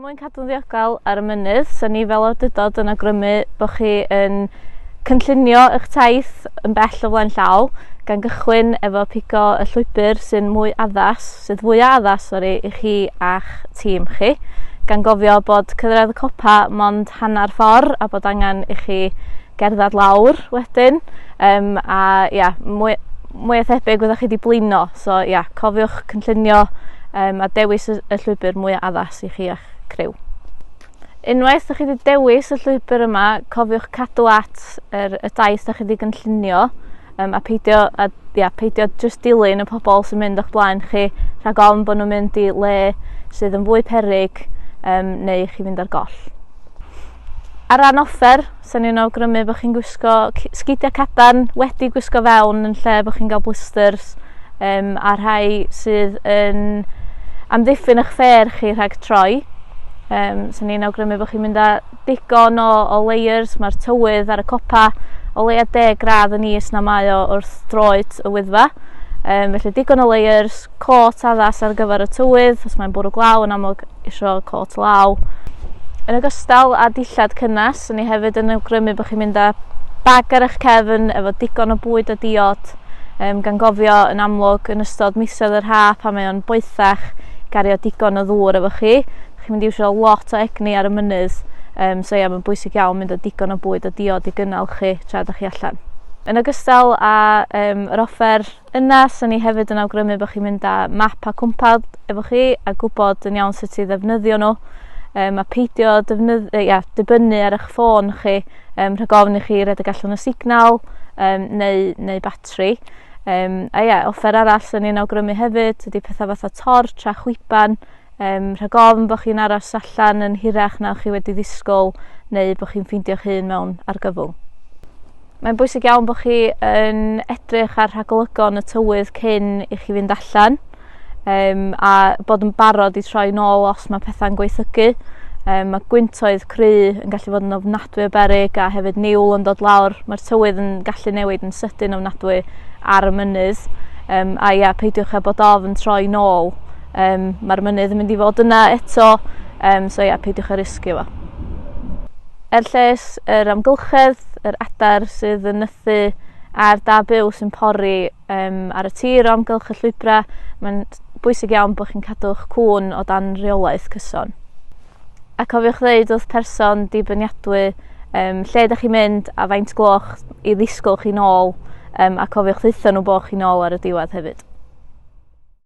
mwyn cadw'n ddiogel ar y mynydd, so ni fel awdurdod yn awgrymu bod chi yn cynllunio eich taith yn bell o flaen llaw gan gychwyn efo pigo y llwybr sydd fwy addas i chi a'ch tîm chi, gan gofio bod cyrraedd y copa mond hanner ffordd a bod angen i chi gerdded lawr wedyn, mwy o thebyg fyddwch chi wedi blino, so cofiwch cynllunio a dewis y llwybr mwy addas i chi a'ch criw. Unwaith ydych chi wedi dewis y llwybr yma, cofiwch cadw at y daith ydych chi wedi gynllunio a peidio jyst dilyn y pobl sy'n mynd o'ch blaen chi rhag ofn bod nhw'n mynd i le sydd yn fwy peryg neu chi fynd ar goll. Ar ran offer, sa'n ni'n awgrymu bod chi'n gwisgo sgidiau cadarn wedi gwisgo fewn yn lle bod chi'n cael blisters a rhai sydd yn amddiffyn eich ffer chi rhag troi. Sa'n ni'n awgrymu bod chi'n mynd â digon o layers, mae'r tywydd ar y copa o leia 10 gradd yn is na mae o wrth droed y Wyddfa. Felly digon o layers, cot addas ar gyfer y tywydd, os mae'n bwrw glaw yn amlwg isio cot law. Yn ogystal â dillad cynnas, sa'n ni hefyd yn awgrymu bod chi'n mynd â bag ar eich cefn efo digon o bwyd a diod, gan gofio yn amlwg yn ystod misoedd yr haf pan mae o'n boethach gario digon o ddŵr efo chi. Chi'n mynd i iwsio lot o egni ar y mynydd, mae'n bwysig iawn mynd â digon o bwyd a diod i gynnal chi tra ydych chi allan. Yn ogystal â yr offer yna, sa'n ni hefyd yn awgrymu bod chi'n mynd â map a cwmpad efo chi a gwybod yn iawn sut i ddefnyddio nhw, a peidio dibynnu ar eich ffôn chi rhag ofn i chi redeg allan y signal neu batri. Offer arall sa'n ni'n awgrymu hefyd ydy pethau fatha torch a chwiban, rhag ofn bod chi'n aros allan yn hirach na chi wedi ddisgwyl neu bod chi'n ffeindio'ch hun mewn argyfwng. Mae'n bwysig iawn bod chi yn edrych ar rhagolygon y tywydd cyn i chi fynd allan a bod yn barod i troi nôl os mae pethau'n gweithygu. Mae gwyntoedd cry yn gallu fod yn ofnadwy o beryg a hefyd niwl yn dod lawr. Mae'r tywydd yn gallu newid yn sydyn ofnadwy ar y mynydd. Peidiwch â bod ofn troi nôl. Mae'r mynydd yn mynd i fod yna eto, peidiwch â risgio fo. Lles yr amgylchedd, yr adar sydd yn nythu a'r da byw sy'n pori ar y tir o amgylch y llwybra, mae'n bwysig iawn bod chi'n cadw'ch cŵn o dan reolaeth cyson. A cofiwch ddeud wrth person dibyniadwy lle ydych chi'n mynd a faint gloch i ddisgwyl chi nôl, a cofiwch ddeutha nhw bod chi nôl ar y diwedd hefyd.